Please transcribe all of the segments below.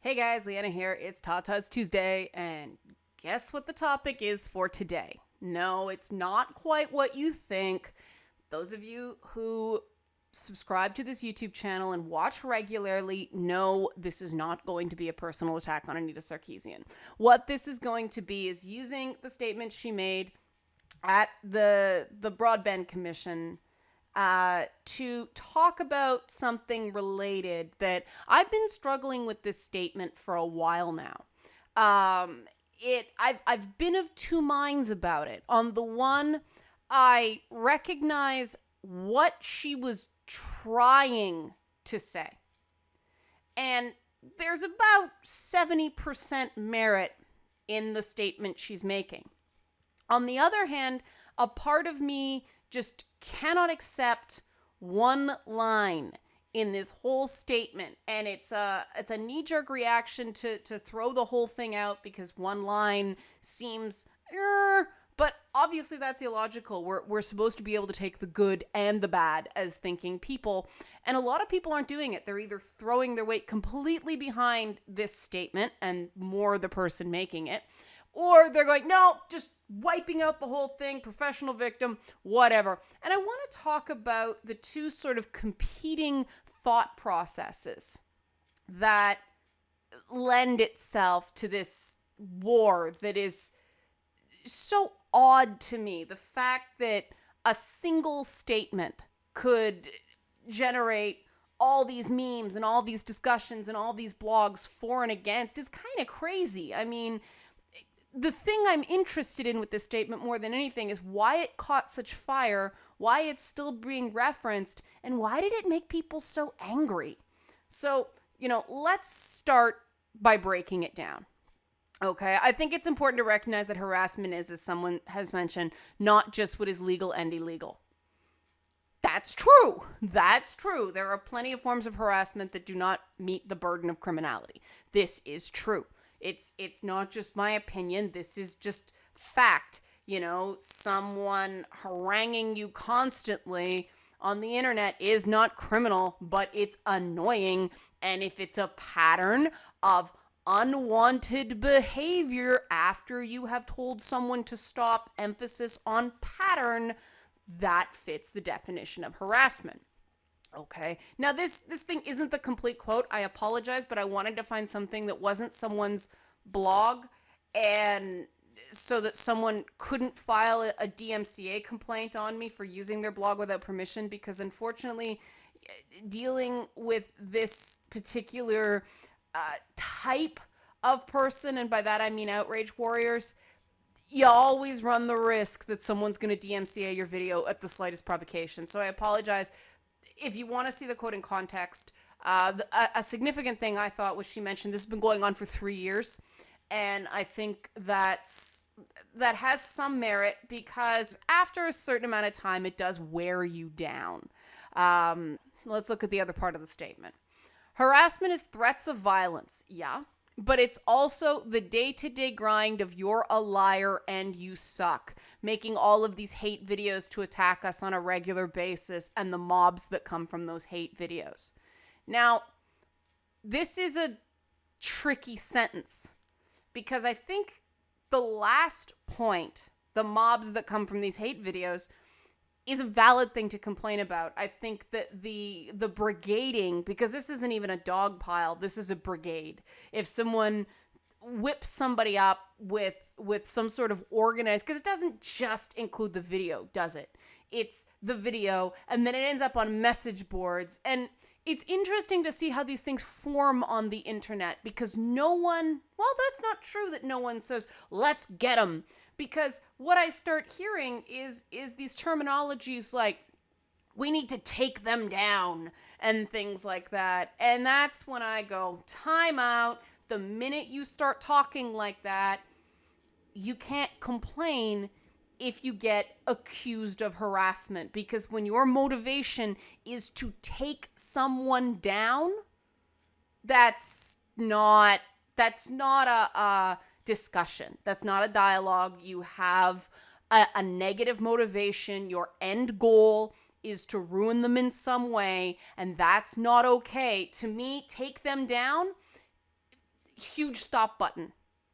Hey guys, Liana here. It's Tatas Tuesday, and guess what the topic is for today? No, it's not quite what you think. Those of you who subscribe to this YouTube channel and watch regularly know this is not going to be a personal attack on Anita Sarkeesian. What this is going to be is using the statement she made at the Broadband Commission to talk about something related that I've been struggling with this statement for a while now. I've been of two minds about it. On the one, I recognize what she was trying to say, and there's about 70% merit in the statement she's making. On the other hand, a part of me just cannot accept one line in this whole statement, and it's a knee-jerk reaction to throw the whole thing out because one line seems but obviously that's illogical. We're supposed to be able to take the good and the bad as thinking people, and a lot of people aren't doing it. They're either throwing their weight completely behind this statement and more the person making it, or they're going, no, just wiping out the whole thing, professional victim, whatever. And I want to talk about the two sort of competing thought processes that lend itself to this war that is so odd to me. The fact that a single statement could generate all these memes and all these discussions and all these blogs for and against is kind of crazy. I mean, the thing I'm interested in with this statement more than anything is why it caught such fire, why it's still being referenced, and why did it make people so angry? So, let's start by breaking it down. Okay, I think it's important to recognize that harassment is, as someone has mentioned, not just what is legal and illegal. That's true. That's true. There are plenty of forms of harassment that do not meet the burden of criminality. This is true. It's not just my opinion. This is just fact. Someone haranguing you constantly on the internet is not criminal, but it's annoying. And if it's a pattern of unwanted behavior after you have told someone to stop, emphasis on pattern, that fits the definition of harassment. Okay. Now this thing isn't the complete quote. I apologize, but I wanted to find something that wasn't someone's blog, and so that someone couldn't file a DMCA complaint on me for using their blog without permission, because unfortunately dealing with this particular type of person, and by that I mean outrage warriors, you always run the risk that someone's going to DMCA your video at the slightest provocation. So I apologize. If you want to see the quote in context, a significant thing I thought was she mentioned this has been going on for 3 years. And I think that has some merit, because after a certain amount of time, it does wear you down. Let's look at the other part of the statement. Harassment is threats of violence. Yeah. But it's also the day-to-day grind of you're a liar and you suck, making all of these hate videos to attack us on a regular basis, and the mobs that come from those hate videos. Now, this is a tricky sentence, because I think the last point, the mobs that come from these hate videos, is a valid thing to complain about. I think that the brigading, because this isn't even a dog pile, this is a brigade. If someone whips somebody up with some sort of organized, because it doesn't just include the video, does it? It's the video, and then it ends up on message boards. And it's interesting to see how these things form on the internet, because that's not true that no one says, let's get them. Because what I start hearing is these terminologies like, we need to take them down and things like that. And that's when I go, time out. The minute you start talking like that, you can't complain if you get accused of harassment. Because when your motivation is to take someone down, that's not a discussion. That's not a dialogue. You have a negative motivation. Your end goal is to ruin them in some way, and that's not okay. To me, take them down, huge stop button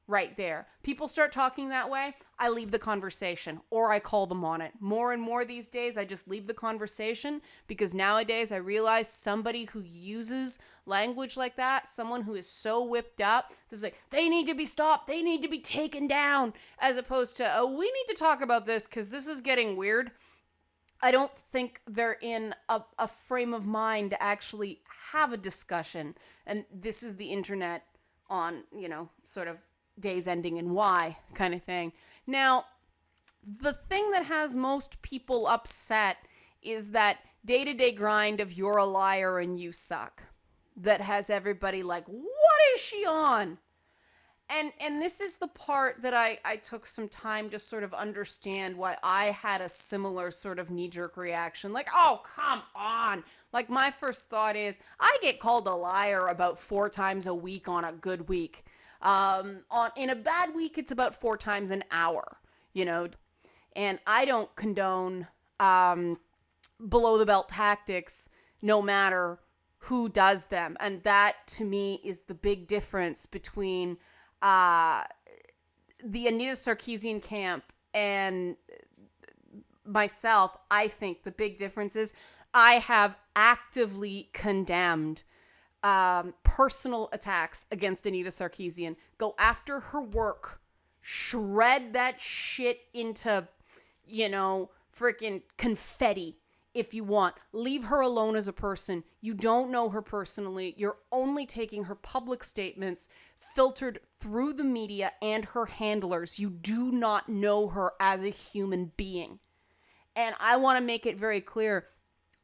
right there. People start talking that way, I leave the conversation or I call them on it. More and more these days, I just leave the conversation because nowadays I realize somebody who uses language like that, someone who is so whipped up, is like, they need to be stopped, they need to be taken down, as opposed to, oh, we need to talk about this because this is getting weird. I don't think they're in a frame of mind to actually have a discussion. And this is the internet on, sort of days ending in Y kind of thing. Now, the thing that has most people upset is that day-to-day grind of you're a liar and you suck. That has everybody like, what is she on? And this is the part that I took some time to sort of understand why I had a similar sort of knee-jerk reaction. Like, oh, come on. Like, my first thought is, I get called a liar about 4 times a week on a good week. In a bad week, it's about 4 times an hour, and I don't condone below the belt tactics, no matter who does them. And that to me is the big difference between the Anita Sarkeesian camp and myself. I think the big difference is I have actively condemned personal attacks against Anita Sarkeesian. Go after her work. Shred that shit into, freaking confetti if you want. Leave her alone as a person. You don't know her personally. You're only taking her public statements filtered through the media and her handlers. You do not know her as a human being. And I want to make it very clear.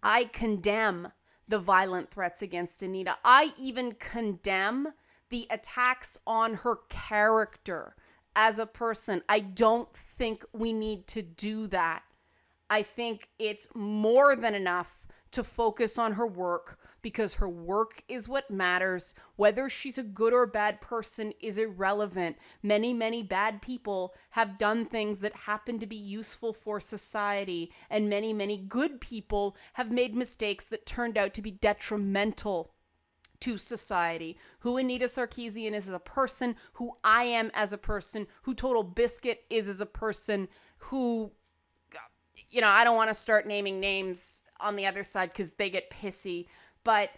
I condemn the violent threats against Anita. I even condemn the attacks on her character as a person. I don't think we need to do that. I think it's more than enough to focus on her work because her work is what matters. Whether she's a good or bad person is irrelevant. Many, many bad people have done things that happen to be useful for society, and many, many good people have made mistakes that turned out to be detrimental to society. Who Anita Sarkeesian is as a person, who I am as a person, who Total Biscuit is as a person, who, I don't want to start naming names on the other side because they get pissy. But,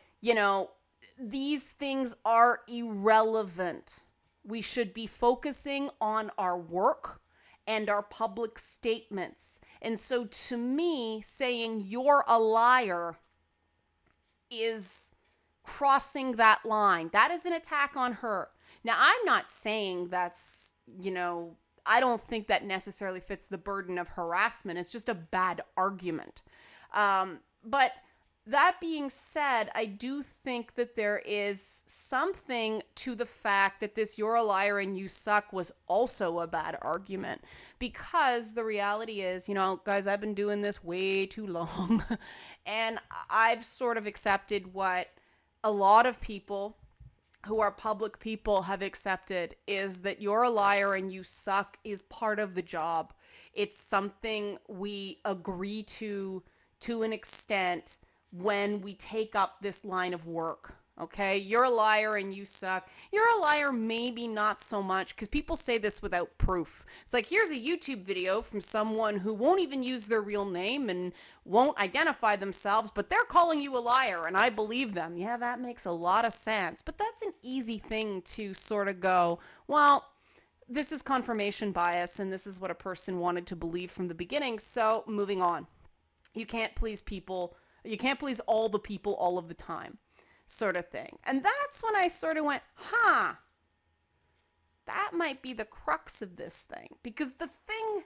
these things are irrelevant. We should be focusing on our work and our public statements. And so to me, saying you're a liar is crossing that line. That is an attack on her. Now, I'm not saying that's, I don't think that necessarily fits the burden of harassment. It's just a bad argument. But that being said, I do think that there is something to the fact that this "you're a liar and you suck" was also a bad argument, because the reality is, guys, I've been doing this way too long and I've sort of accepted what a lot of people who are public people have accepted, is that "you're a liar and you suck" is part of the job. It's something we agree to an extent when we take up this line of work. Okay, you're a liar and you suck. You're a liar, maybe not so much, because people say this without proof. It's like, here's a YouTube video from someone who won't even use their real name and won't identify themselves, but they're calling you a liar, and I believe them. Yeah, that makes a lot of sense. But that's an easy thing to sort of go, well, this is confirmation bias, and this is what a person wanted to believe from the beginning, so moving on. You can't please people. You can't please all the people all of the time, sort of thing. And that's when I sort of went, that might be the crux of this thing. Because the thing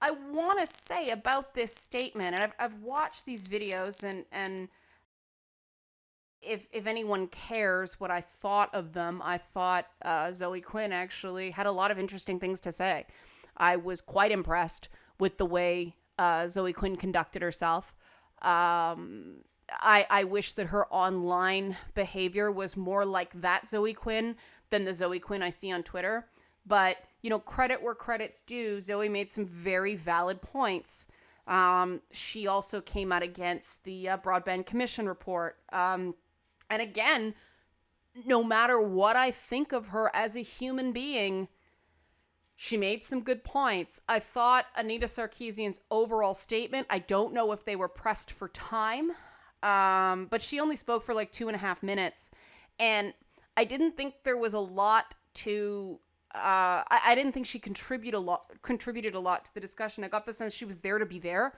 I want to say about this statement, and I've watched these videos, and if anyone cares what I thought of them, I thought Zoe Quinn actually had a lot of interesting things to say. I was quite impressed with the way Zoe Quinn conducted herself. I wish that her online behavior was more like that Zoe Quinn than the Zoe Quinn I see on Twitter. But, credit where credit's due. Zoe made some very valid points. She also came out against the Broadband Commission report. And again, no matter what I think of her as a human being, she made some good points. I thought Anita Sarkeesian's overall statement, I don't know if they were pressed for time, but she only spoke for like 2.5 minutes. And I didn't think there was a lot to. I didn't think she contributed a lot to the discussion. I got the sense she was there to be there,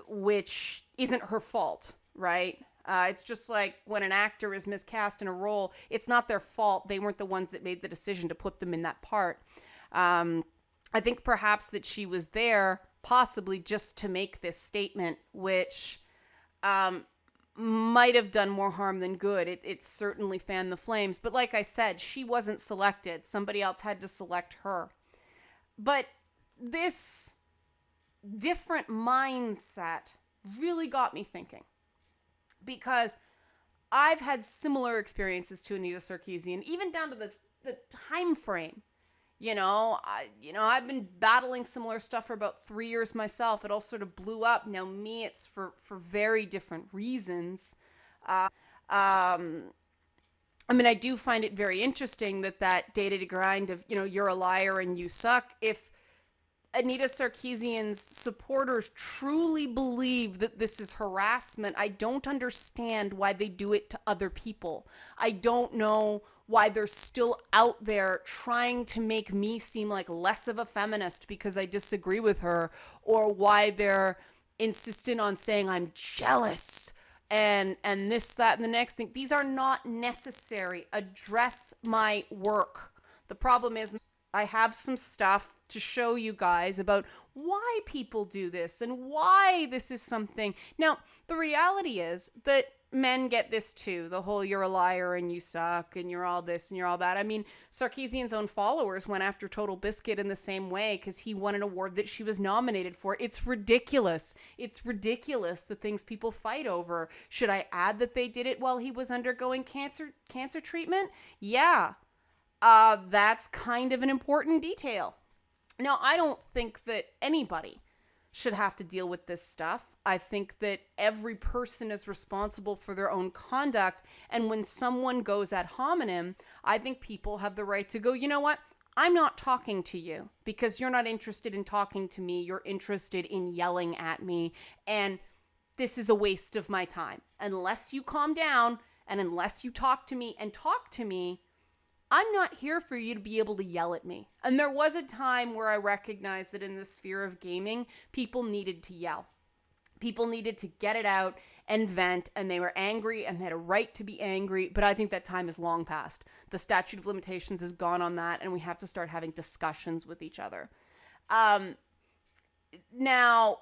which isn't her fault, right? It's just like when an actor is miscast in a role, it's not their fault. They weren't the ones that made the decision to put them in that part. I think perhaps that she was there possibly just to make this statement, which might have done more harm than good. It certainly fanned the flames. But like I said, she wasn't selected. Somebody else had to select her. But this different mindset really got me thinking, because I've had similar experiences to Anita Sarkeesian, even down to the time frame. I've been battling similar stuff for about 3 years myself. It all sort of blew up. Now, me, it's for very different reasons. I do find it very interesting that day-to-day grind of, you're a liar and you suck. If Anita Sarkeesian's supporters truly believe that this is harassment, I don't understand why they do it to other people. I don't know why they're still out there trying to make me seem like less of a feminist because I disagree with her, or why they're insistent on saying I'm jealous and this, that, and the next thing. These are not necessary. Address my work. The problem is I have some stuff to show you guys about why people do this and why this is something. Now, the reality is that men get this too. The whole you're a liar and you suck and you're all this and you're all that. I mean, Sarkeesian's own followers went after Total Biscuit in the same way because he won an award that she was nominated for. It's ridiculous. It's ridiculous, the things people fight over. Should I add that they did it while he was undergoing cancer treatment? Yeah. That's kind of an important detail. Now, I don't think that anybody should have to deal with this stuff. I think that every person is responsible for their own conduct. And when someone goes ad hominem, I think people have the right to go, you know what? I'm not talking to you because you're not interested in talking to me. You're interested in yelling at me. And this is a waste of my time. Unless you calm down and unless you talk to me, I'm not here for you to be able to yell at me. And there was a time where I recognized that in the sphere of gaming, people needed to yell. People needed to get it out and vent, and they were angry and they had a right to be angry, but I think that time is long past. The statute of limitations is gone on that, and we have to start having discussions with each other. Now,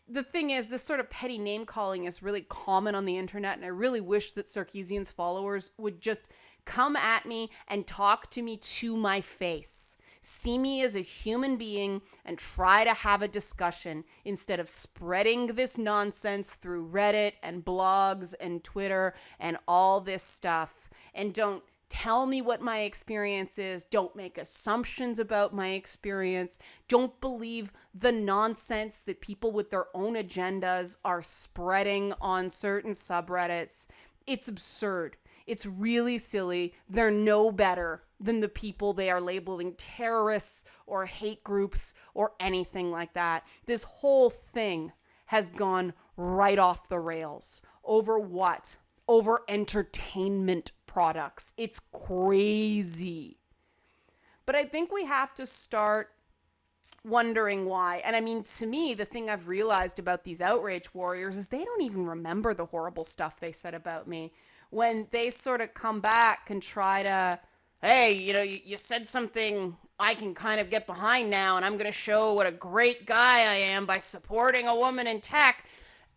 the thing is, this sort of petty name calling is really common on the internet, and I really wish that Sarkeesian's followers would just come at me and talk to me to my face. See me as a human being and try to have a discussion instead of spreading this nonsense through Reddit and blogs and Twitter and all this stuff. And don't tell me what my experience is. Don't make assumptions about my experience. Don't believe the nonsense that people with their own agendas are spreading on certain subreddits. It's absurd. It's really silly. They're no better than the people they are labeling terrorists or hate groups or anything like that. This whole thing has gone right off the rails. Over what? Over entertainment products. It's crazy. But I think we have to start wondering why. And I mean, to me, the thing I've realized about these outrage warriors is they don't even remember the horrible stuff they said about me. When they sort of come back and try to, hey, you said something I can kind of get behind now, and I'm going to show what a great guy I am by supporting a woman in tech.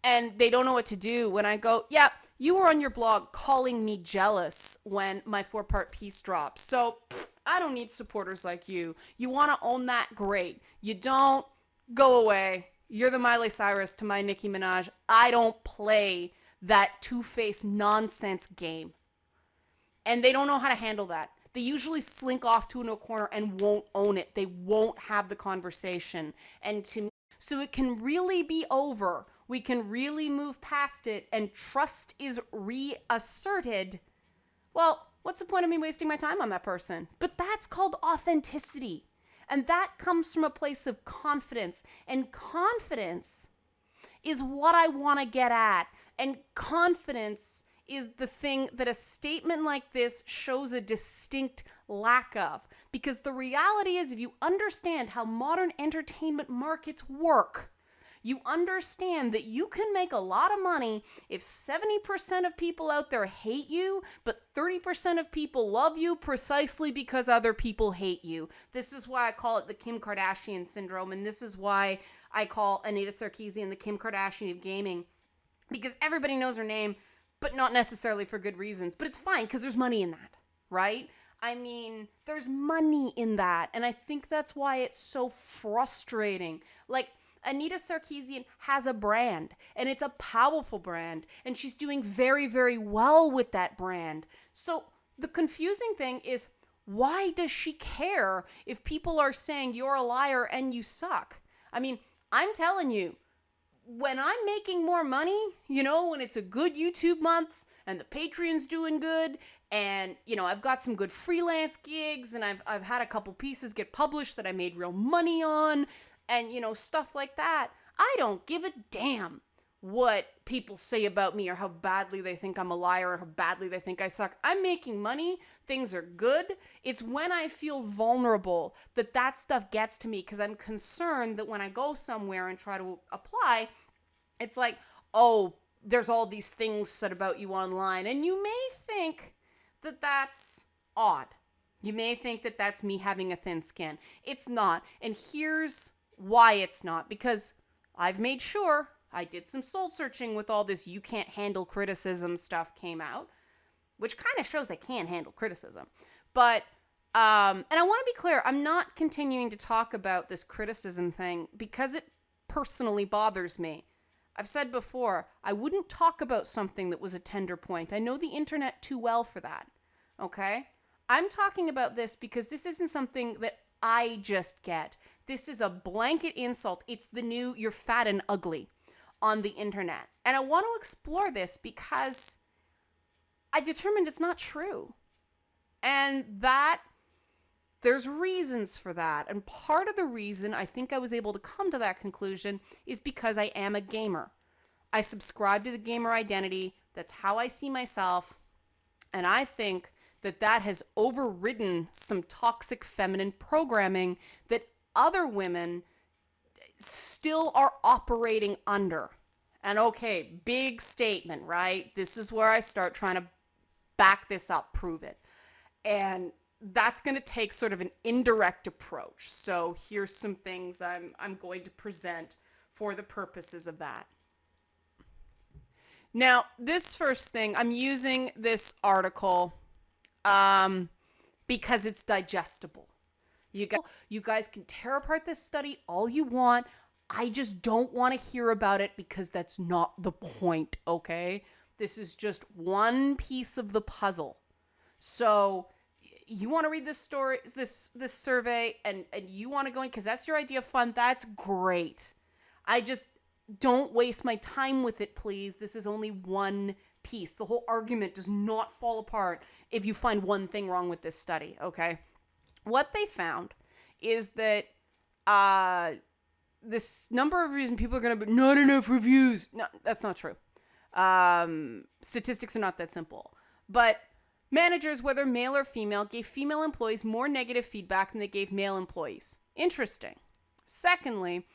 And they don't know what to do when I go, yeah, you were on your blog calling me jealous when my 4-part piece dropped. So I don't need supporters like you. You want to own that? Great. You don't? Go away. You're the Miley Cyrus to my Nicki Minaj. I don't play that two-faced nonsense game. And they don't know how to handle that. They usually slink off to a corner and won't own it. They won't have the conversation. And so it can really be over. We can really move past it and trust is reasserted well, what's the point of me wasting my time on that person? But that's called authenticity. And that comes from a place of confidence. And confidence is what I want to get at. And confidence is the thing that a statement like this shows a distinct lack of. Because the reality is, if you understand how modern entertainment markets work, you understand that you can make a lot of money if 70% of people out there hate you, but 30% of people love you precisely because other people hate you. This is why I call it the Kim Kardashian syndrome, and this is why I call Anita Sarkeesian the Kim Kardashian of gaming, because everybody knows her name, but not necessarily for good reasons. But it's fine because there's money in that, right? I mean, there's money in that, and I think that's why it's so frustrating. Like, Anita Sarkeesian has a brand, and it's a powerful brand, and she's doing very, very well with that brand. So the confusing thing is, why does she care if people are saying you're a liar and you suck? I mean, I'm telling you, when I'm making more money, when it's a good YouTube month and the Patreon's doing good, and, I've got some good freelance gigs, and I've had a couple pieces get published that I made real money on, and, stuff like that, I don't give a damn what people say about me or how badly they think I'm a liar or how badly they think I suck. I'm making money. Things are good. It's when I feel vulnerable that stuff gets to me, because I'm concerned that when I go somewhere and try to apply, it's like, oh, there's all these things said about you online. And you may think that that's odd. You may think that that's me having a thin skin. It's not. And here's why it's not. Because I've made sure, I did some soul searching with all this you can't handle criticism stuff came out, which kind of shows I can't handle criticism. But, and I want to be clear, I'm not continuing to talk about this criticism thing because it personally bothers me. I've said before, I wouldn't talk about something that was a tender point. I know the internet too well for that. Okay? I'm talking about this because this isn't something that I just get. This is a blanket insult. It's the new "you're fat and ugly" on the internet. And I want to explore this because I determined it's not true. And that there's reasons for that. And part of the reason I think I was able to come to that conclusion is because I am a gamer. I subscribe to the gamer identity. That's how I see myself. And I think that has overridden some toxic feminine programming that other women still are operating under. And okay, big statement, right? This is where I start trying to back this up, prove it. And that's going to take sort of an indirect approach. So here's some things I'm going to present for the purposes of that. Now, this first thing, I'm using this article because it's digestible. You guys can tear apart this study all you want. I just don't want to hear about it because that's not the point, okay? This is just one piece of the puzzle. So you want to read this story, this survey, and you want to go in because that's your idea of fun, that's great. I just don't waste my time with it, please. This is only one piece. The whole argument does not fall apart if you find one thing wrong with this study, okay? What they found is that this number of reviews, and people are going to be, not enough reviews. No, that's not true. Statistics are not that simple. But managers, whether male or female, gave female employees more negative feedback than they gave male employees. Interesting. Secondly,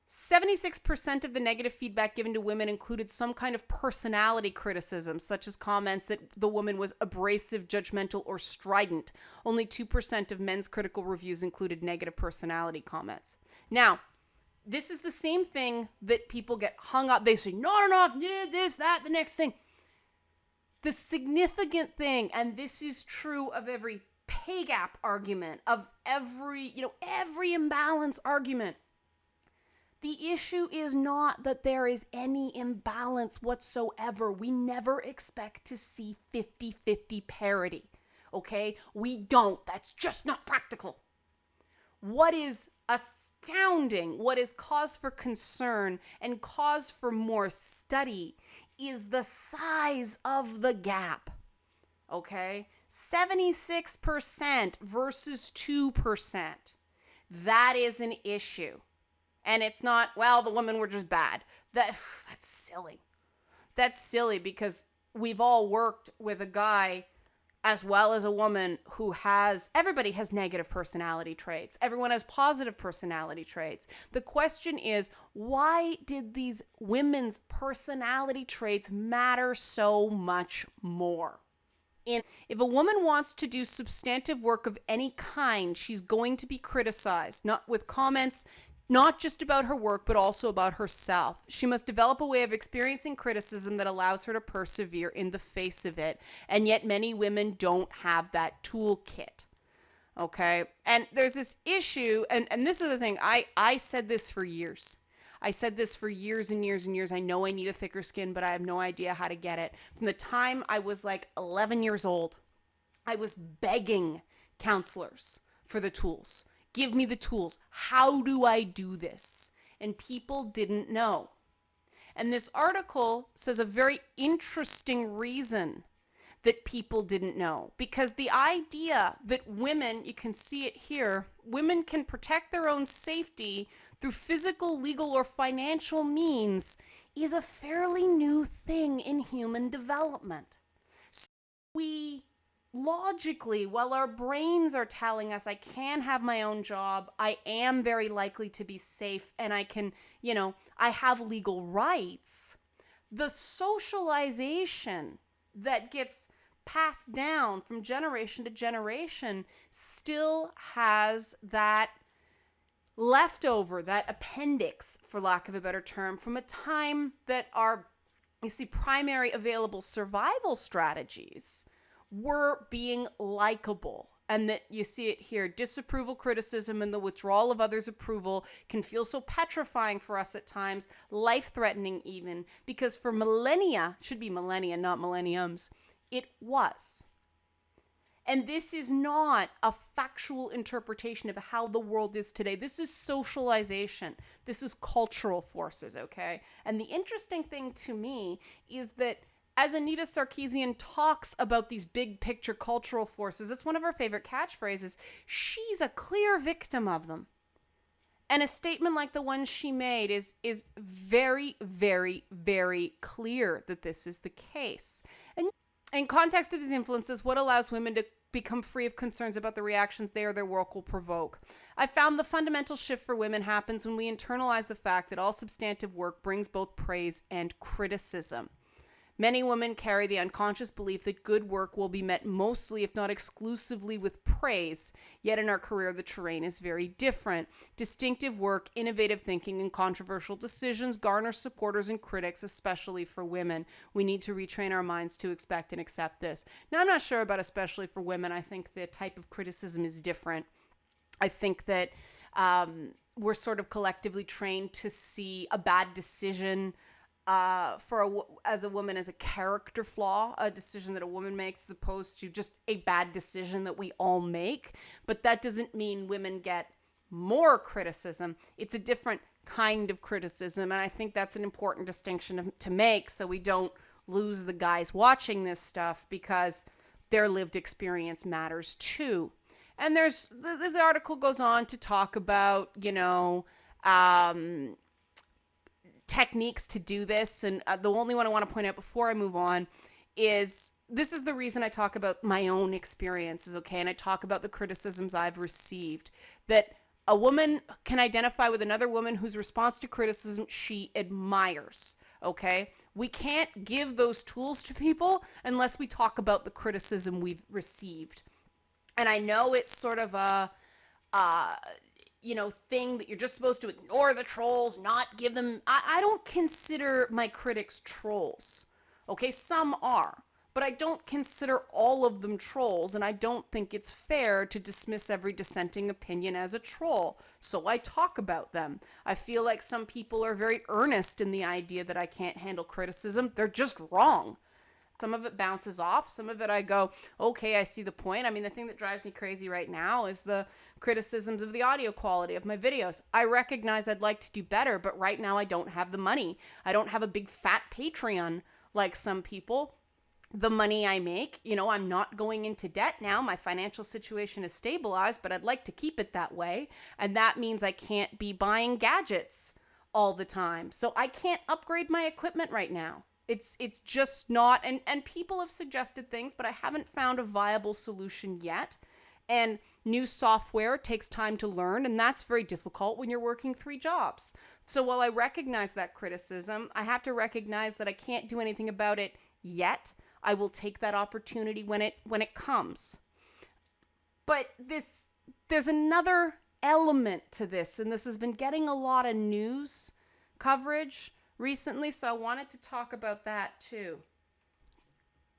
76% of the negative feedback given to women included some kind of personality criticism, such as comments that the woman was abrasive, judgmental, or strident. Only 2% of men's critical reviews included negative personality comments. Now, this is the same thing that people get hung up. They say, not enough, this, that, the next thing. The significant thing, and this is true of every pay gap argument, of every imbalance argument. The issue is not that there is any imbalance whatsoever. We never expect to see 50-50 parity, okay? We don't. That's just not practical. What is astounding, what is cause for concern and cause for more study is the size of the gap. Okay? 76% versus 2%. That is an issue. And it's not, well, the women were just bad. That's silly. That's silly because we've all worked with a guy as well as a woman who everybody has negative personality traits. Everyone has positive personality traits. The question is, why did these women's personality traits matter so much more? If a woman wants to do substantive work of any kind, she's going to be criticized, not with comments, not just about her work, but also about herself. She must develop a way of experiencing criticism that allows her to persevere in the face of it. And yet many women don't have that toolkit. Okay? And there's this issue, and this is the thing, I said this for years. I said this for years and years and years. I know I need a thicker skin, but I have no idea how to get it. From the time I was like 11 years old, I was begging counselors for the tools. Give me the tools. How do I do this? And people didn't know. And this article says a very interesting reason that people didn't know. Because the idea that women, you can see it here, women can protect their own safety through physical, legal, or financial means is a fairly new thing in human development. So we logically, while our brains are telling us I can have my own job, I am very likely to be safe, and I can, I have legal rights, the socialization that gets passed down from generation to generation still has that leftover, that appendix, for lack of a better term, from a time that primary available survival strategies were being likable. And that you see it here, disapproval, criticism, and the withdrawal of others' approval can feel so petrifying for us at times, life-threatening even, because for millennia, should be millennia, not millenniums, it was. And this is not a factual interpretation of how the world is today. This is socialization. This is cultural forces, okay? And the interesting thing to me is that as Anita Sarkeesian talks about these big picture cultural forces, it's one of her favorite catchphrases, she's a clear victim of them. And a statement like the one she made is very, very, very clear that this is the case. And in context of these influences, what allows women to become free of concerns about the reactions they or their work will provoke? I found the fundamental shift for women happens when we internalize the fact that all substantive work brings both praise and criticism. Many women carry the unconscious belief that good work will be met mostly, if not exclusively, with praise. Yet in our career, the terrain is very different. Distinctive work, innovative thinking, and controversial decisions garner supporters and critics, especially for women. We need to retrain our minds to expect and accept this. Now, I'm not sure about especially for women. I think the type of criticism is different. I think that we're sort of collectively trained to see a bad decision as a woman as a character flaw, a decision that a woman makes, as opposed to just a bad decision that we all make. But that doesn't mean women get more criticism. It's a different kind of criticism, and I think that's an important distinction to make, so we don't lose the guys watching this stuff, because their lived experience matters too. And this article goes on to talk about, techniques to do this. And the only one I want to point out before I move on is, this is the reason I talk about my own experiences, okay? And I talk about the criticisms I've received, that a woman can identify with another woman whose response to criticism she admires, okay? We can't give those tools to people unless we talk about the criticism we've received. And I know it's sort of a thing that you're just supposed to ignore the trolls, not give them. I don't consider my critics trolls. Okay, some are, but I don't consider all of them trolls, and I don't think it's fair to dismiss every dissenting opinion as a troll. So I talk about them. I feel like some people are very earnest in the idea that I can't handle criticism. They're just wrong. Some of it bounces off. Some of it I go, okay, I see the point. I mean, the thing that drives me crazy right now is the criticisms of the audio quality of my videos. I recognize I'd like to do better, but right now I don't have the money. I don't have a big fat Patreon like some people. the money I make. I'm not going into debt now. My financial situation is stabilized, but I'd like to keep it that way. And that means I can't be buying gadgets all the time. So I can't upgrade my equipment right now. It's just not, and people have suggested things, but I haven't found a viable solution yet. And new software takes time to learn, and that's very difficult when you're working 3 jobs. So while I recognize that criticism, I have to recognize that I can't do anything about it yet. I will take that opportunity when it comes. But there's another element to this, and this has been getting a lot of news coverage recently, so I wanted to talk about that too.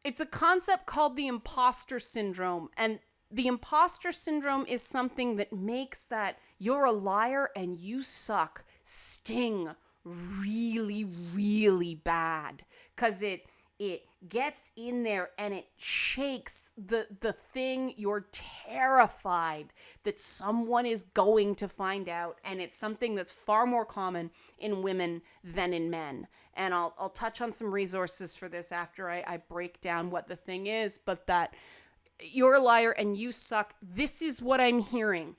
It's a concept called the Imposter Syndrome, and the Imposter Syndrome is something that makes that "you're a liar and you suck" sting really, really bad, because it gets in there and it shakes the thing you're terrified that someone is going to find out. And it's something that's far more common in women than in men. And I'll touch on some resources for this after I break down what the thing is. But that "you're a liar and you suck," this is what I'm hearing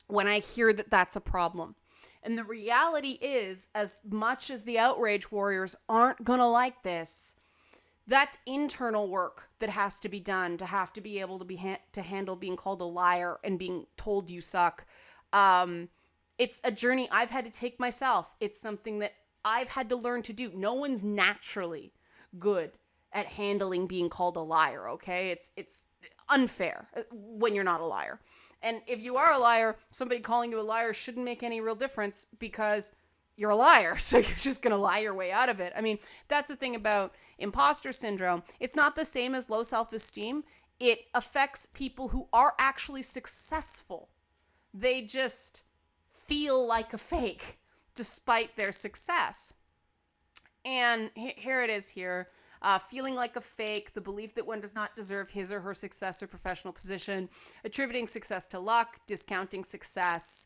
when I hear that that's a problem. And the reality is, as much as the outrage warriors aren't gonna like this, that's internal work that has to be done to have to be able to to handle being called a liar and being told you suck. It's a journey I've had to take myself. It's something that I've had to learn to do. No one's naturally good at handling being called a liar, okay? It's unfair when you're not a liar. And if you are a liar, somebody calling you a liar shouldn't make any real difference, because you're a liar, so you're just going to lie your way out of it. I mean, that's the thing about imposter syndrome. It's not the same as low self-esteem. It affects people who are actually successful. They just feel like a fake despite their success. And here it is here. Feeling like a fake, the belief that one does not deserve his or her success or professional position, attributing success to luck, discounting success.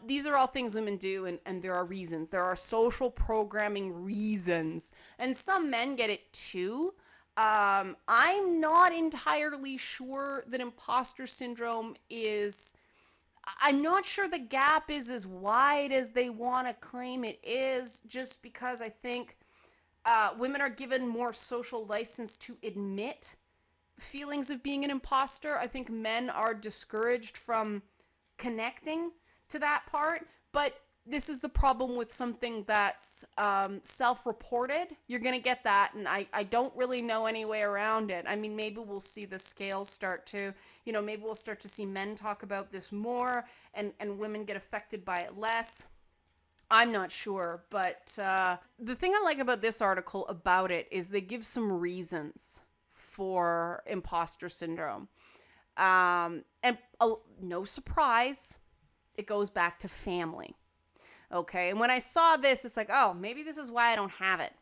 These are all things women do, and there are reasons. There are social programming reasons. And some men get it too. I'm not entirely sure that imposter syndrome is... I'm not sure the gap is as wide as they want to claim it is, just because I think women are given more social license to admit feelings of being an imposter. I think men are discouraged from connecting to that part, but this is the problem with something that's self-reported. You're going to get that, and I don't really know any way around it. I mean, maybe we'll see the scales start to, maybe we'll start to see men talk about this more and women get affected by it less. I'm not sure, but the thing I like about this article about it is they give some reasons for imposter syndrome. And no surprise, it goes back to family. Okay, and when I saw this, it's like, oh, maybe this is why I don't have it.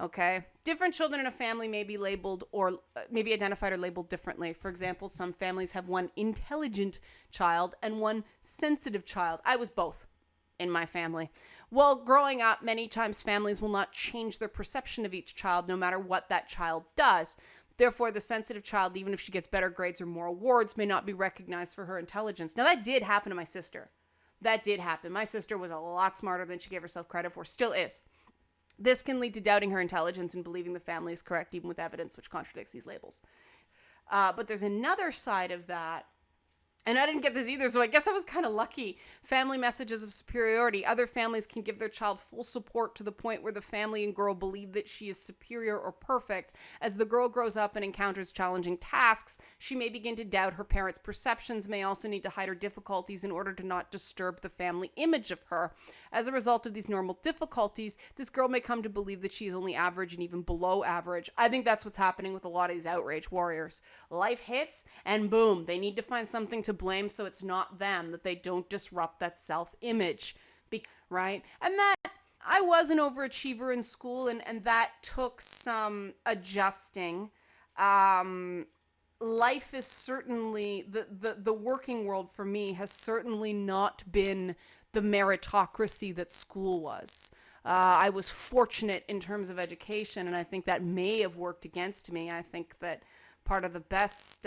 Okay, different children in a family may be labeled or maybe identified or labeled differently. For example, some families have one intelligent child and one sensitive child. I was both in my family. Well, growing up, many times families will not change their perception of each child no matter what that child does. Therefore, the sensitive child, even if she gets better grades or more awards, may not be recognized for her intelligence. Now, that did happen to my sister. That did happen. My sister was a lot smarter than she gave herself credit for, still is. This can lead to doubting her intelligence and believing the family is correct, even with evidence which contradicts these labels. But there's another side of that. And I didn't get this either, so I guess I was kind of lucky. Family messages of superiority. Other families can give their child full support to the point where the family and girl believe that she is superior or perfect. As the girl grows up and encounters challenging tasks, she may begin to doubt her parents' perceptions, may also need to hide her difficulties in order to not disturb the family image of her. As a result of these normal difficulties, this girl may come to believe that she is only average and even below average. I think that's what's happening with a lot of these outrage warriors. Life hits, and boom, they need to find something to blame so it's not them, that they don't disrupt that self-image, right? And that I was an overachiever in school, and that took some adjusting. Life is certainly, the working world for me has certainly not been the meritocracy that school was. I was fortunate in terms of education, and I think that may have worked against me. I think that part of the best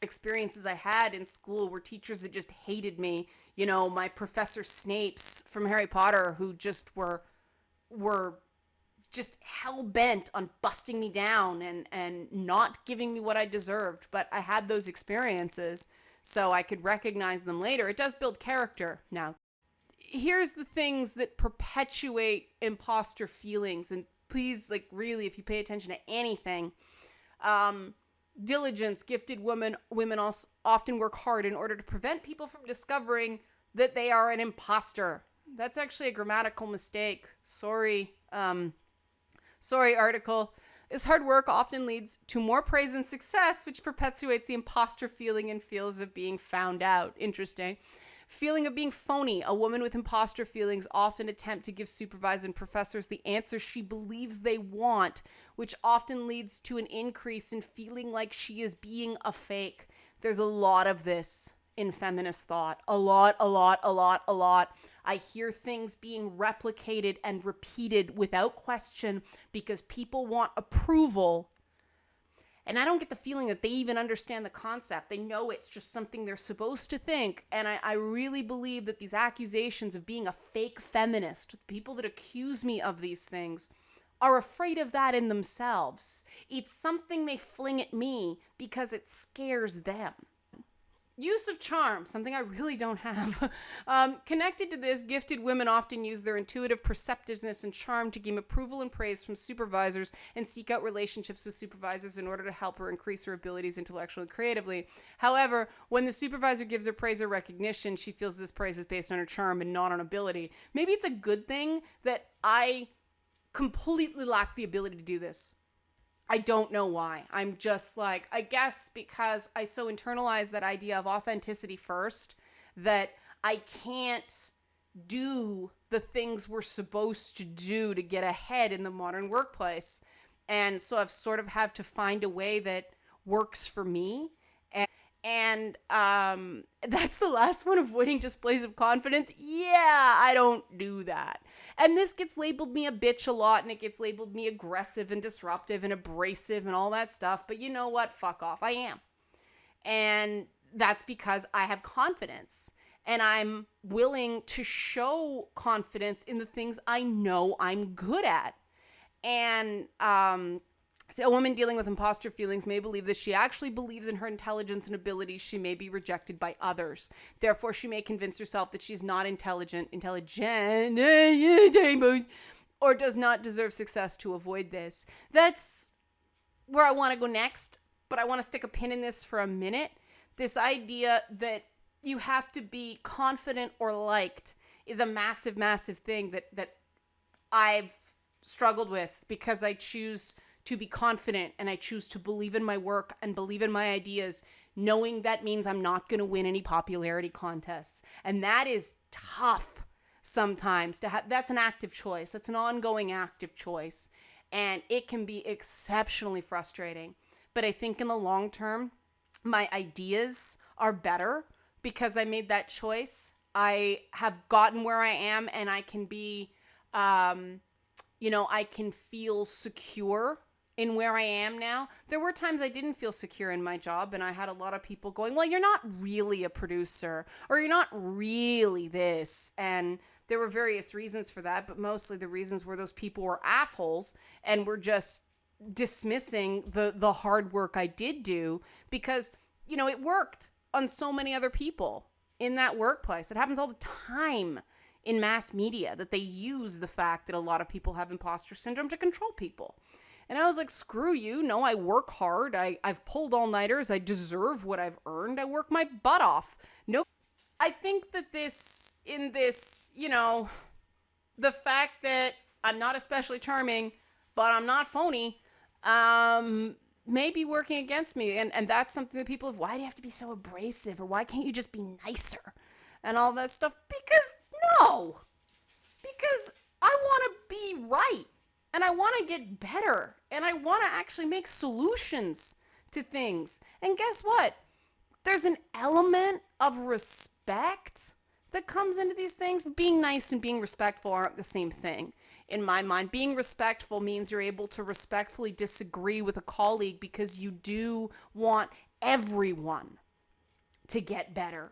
experiences I had in school were teachers that just hated me. You know, my Professor Snapes from Harry Potter, who just were just hell bent on busting me down and not giving me what I deserved. But I had those experiences so I could recognize them later. It does build character. Now, here's the things that perpetuate imposter feelings. And please, like, really, if you pay attention to anything, diligence, gifted women also often work hard in order to prevent people from discovering that they are an imposter. That's actually a grammatical mistake. Sorry, article. This hard work often leads to more praise and success, which perpetuates the imposter feeling and feels of being found out. Interesting. Feeling of being phony. A woman with imposter feelings often attempt to give supervisors and professors the answers she believes they want, which often leads to an increase in feeling like she is being a fake. There's a lot of this in feminist thought. A lot. I hear things being replicated and repeated without question because people want approval. And I don't get the feeling that they even understand the concept. They know it's just something they're supposed to think. And I really believe that these accusations of being a fake feminist, people that accuse me of these things, are afraid of that in themselves. It's something they fling at me because it scares them. Use of charm, something I really don't have. Connected to this, gifted women often use their intuitive perceptiveness and charm to gain approval and praise from supervisors and seek out relationships with supervisors in order to help her increase her abilities intellectually and creatively. However, when the supervisor gives her praise or recognition, she feels this praise is based on her charm and not on ability. Maybe it's a good thing that I completely lack the ability to do this. I don't know why. I'm just like, I guess because I so internalize that idea of authenticity first that I can't do the things we're supposed to do to get ahead in the modern workplace. And so I've sort of had to find a way that works for me. And that's the last one, avoiding displays of confidence. Yeah, I don't do that. And this gets labeled me a bitch a lot, and it gets labeled me aggressive and disruptive and abrasive and all that stuff. But you know what? Fuck off. I am. And that's because I have confidence. And I'm willing to show confidence in the things I know I'm good at. And so a woman dealing with imposter feelings may believe that she actually believes in her intelligence and abilities. She may be rejected by others. Therefore, she may convince herself that she's not intelligent, or does not deserve success to avoid this. That's where I want to go next, but I want to stick a pin in this for a minute. This idea that you have to be confident or liked is a massive, massive thing that I've struggled with because I choose to be confident and I choose to believe in my work and believe in my ideas, knowing that means I'm not going to win any popularity contests. And that is tough sometimes to have. That's an active choice. That's an ongoing active choice. And it can be exceptionally frustrating. But I think in the long term, my ideas are better because I made that choice. I have gotten where I am and I can be, I can feel secure in where I am now. There were times I didn't feel secure in my job, and I had a lot of people going, well, you're not really a producer, or you're not really this. And there were various reasons for that, but mostly the reasons were those people were assholes and were just dismissing the hard work I did do because, it worked on so many other people in that workplace. It happens all the time in mass media that they use the fact that a lot of people have imposter syndrome to control people. And I was like, screw you. No, I work hard. I've pulled all-nighters. I deserve what I've earned. I work my butt off. Nope. I think that the fact that I'm not especially charming, but I'm not phony, may be working against me. And that's something that people have, why do you have to be so abrasive? Or why can't you just be nicer? And all that stuff. Because I want to be right. And I want to get better. And I want to actually make solutions to things. And guess what? There's an element of respect that comes into these things. Being nice and being respectful aren't the same thing in my mind. Being respectful means you're able to respectfully disagree with a colleague because you do want everyone to get better.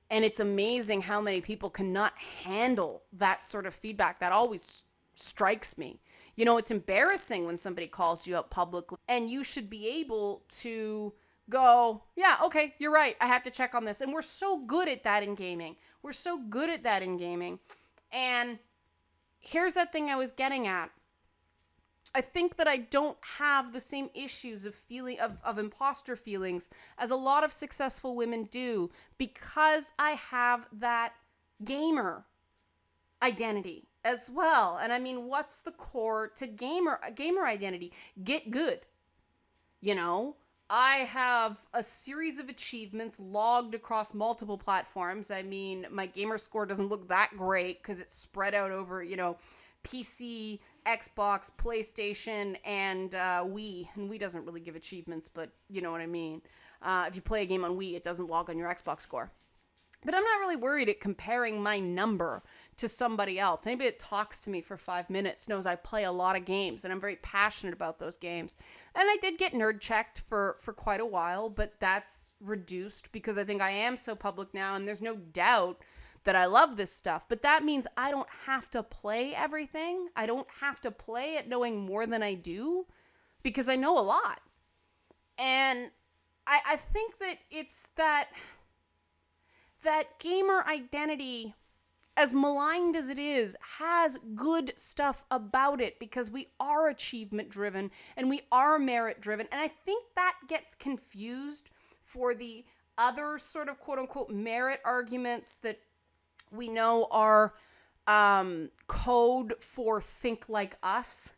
And it's amazing how many people cannot handle that sort of feedback. That always strikes me. You know, it's embarrassing when somebody calls you out publicly, and you should be able to go, yeah, okay, you're right. I have to check on this. And we're so good at that in gaming. We're so good at that in gaming. And here's that thing I was getting at. I think that I don't have the same issues of feeling of imposter feelings as a lot of successful women do, because I have that gamer identity as well. And I mean, what's the core to gamer identity? Get good. You know, I have a series of achievements logged across multiple platforms. I mean, my gamer score doesn't look that great because it's spread out over, you know, PC, Xbox, PlayStation, and Wii. And Wii doesn't really give achievements, but you know what I mean. If you play a game on Wii, it doesn't log on your Xbox score. But I'm not really worried at comparing my number to somebody else. Anybody that talks to me for 5 minutes knows I play a lot of games, and I'm very passionate about those games. And I did get nerd checked for quite a while, but that's reduced because I think I am so public now, and there's no doubt that I love this stuff. But that means I don't have to play everything. I don't have to play it knowing more than I do, because I know a lot. And I think that it's that gamer identity, as maligned as it is, has good stuff about it, because we are achievement driven and we are merit driven. And I think that gets confused for the other sort of quote unquote merit arguments that we know are code for think like us.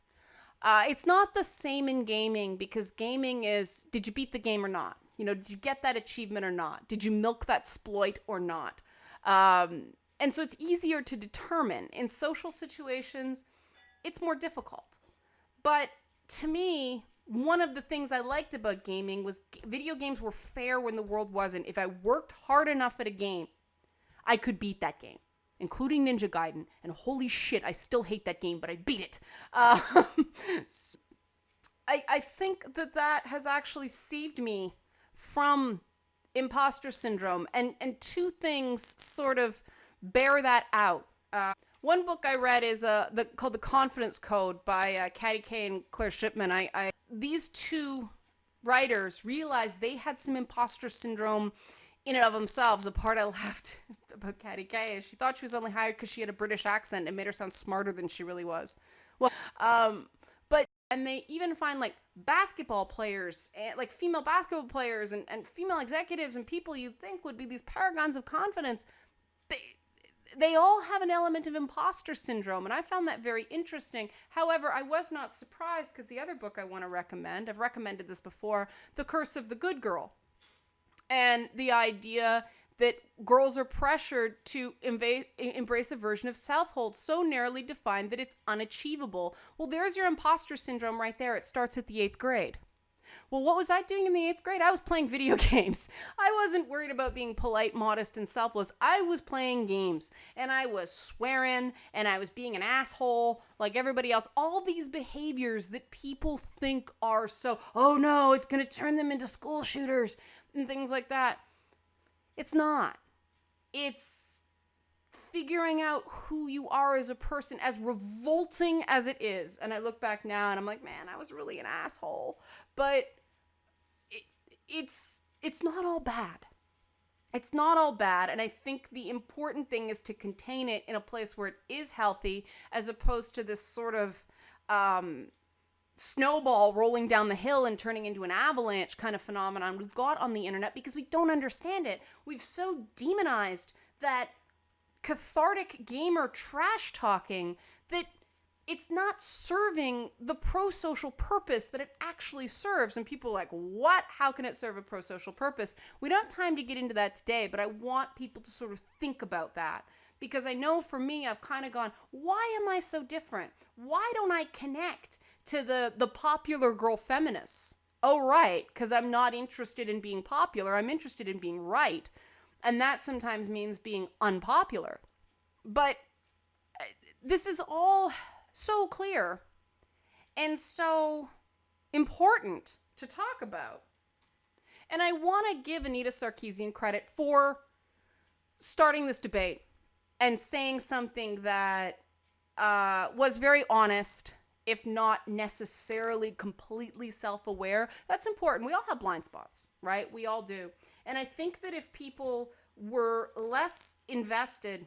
It's not the same in gaming, because gaming is, did you beat the game or not? You know, did you get that achievement or not? Did you milk that exploit or not? And so it's easier to determine. In social situations, it's more difficult. But to me, one of the things I liked about gaming was video games were fair when the world wasn't. If I worked hard enough at a game, I could beat that game, including Ninja Gaiden. And holy shit, I still hate that game, but I beat it. I think that has actually saved me from imposter syndrome. And two things sort of bear that out. One book I read is called The Confidence Code by Katty Kay and Claire Shipman. These two writers realized they had some imposter syndrome in and of themselves. A part I laughed about Katty Kay is she thought she was only hired because she had a British accent and made her sound smarter than she really was. Well, and they even find like basketball players, like female basketball players and female executives and people you think would be these paragons of confidence. They all have an element of imposter syndrome, and I found that very interesting. However, I was not surprised, because the other book I want to recommend, I've recommended this before, The Curse of the Good Girl. And the idea that girls are pressured to embrace a version of self-hold so narrowly defined that it's unachievable. Well, there's your imposter syndrome right there. It starts at the 8th grade. Well, what was I doing in the 8th grade? I was playing video games. I wasn't worried about being polite, modest, and selfless. I was playing games, and I was swearing, and I was being an asshole like everybody else. All these behaviors that people think are so, oh no, it's going to turn them into school shooters and things like that. It's not. It's figuring out who you are as a person, as revolting as it is. And I look back now and I'm like, man, I was really an asshole. But it's not all bad. It's not all bad. And I think the important thing is to contain it in a place where it is healthy, as opposed to this sort of snowball rolling down the hill and turning into an avalanche kind of phenomenon we've got on the internet, because we don't understand it. We've so demonized that cathartic gamer trash talking that it's not serving the pro-social purpose that it actually serves. And people are like, what? How can it serve a pro-social purpose? We don't have time to get into that today, but I want people to sort of think about that. Because I know for me, I've kind of gone, why am I so different? Why don't I connect to the popular girl feminists? Oh, right, because I'm not interested in being popular. I'm interested in being right. And that sometimes means being unpopular. But this is all so clear and so important to talk about. And I want to give Anita Sarkeesian credit for starting this debate and saying something that was very honest, if not necessarily completely self-aware. That's important. We all have blind spots, right? We all do. And I think that if people were less invested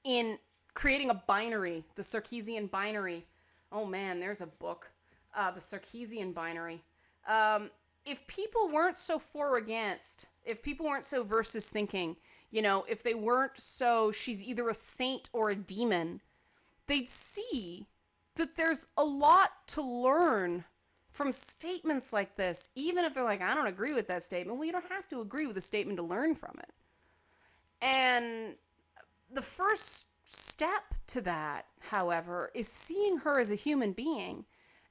in creating a binary, the Sarkeesian binary. Oh man, there's a book, the Sarkeesian binary. If people weren't so for or against, if people weren't so versus thinking, if they weren't so she's either a saint or a demon, they'd see that there's a lot to learn from statements like this, even if they're like, I don't agree with that statement. Well, you don't have to agree with the statement to learn from it. And the first step to that, however, is seeing her as a human being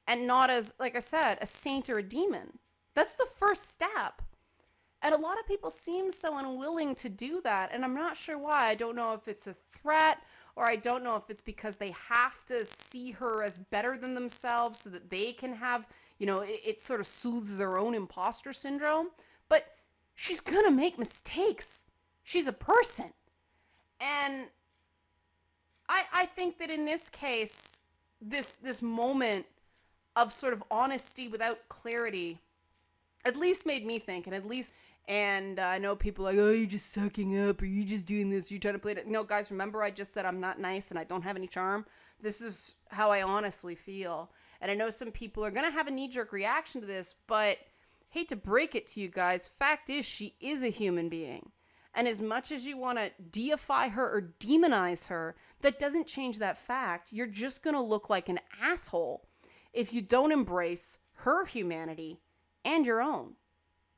and not as, like I said, a saint or a demon. That's the first step. And a lot of people seem so unwilling to do that. And I'm not sure why. I don't know if it's a threat, or I don't know if it's because they have to see her as better than themselves so that they can have, it sort of soothes their own imposter syndrome. But she's going to make mistakes. She's a person. And I think that in this case, this moment of sort of honesty without clarity at least made me think, and I know people are like, oh, you're just sucking up, or you're just doing this, you're trying to play it. No, guys, remember I just said I'm not nice and I don't have any charm? This is how I honestly feel. And I know some people are going to have a knee-jerk reaction to this, but hate to break it to you guys, fact is she is a human being. And as much as you want to deify her or demonize her, that doesn't change that fact. You're just going to look like an asshole if you don't embrace her humanity and your own.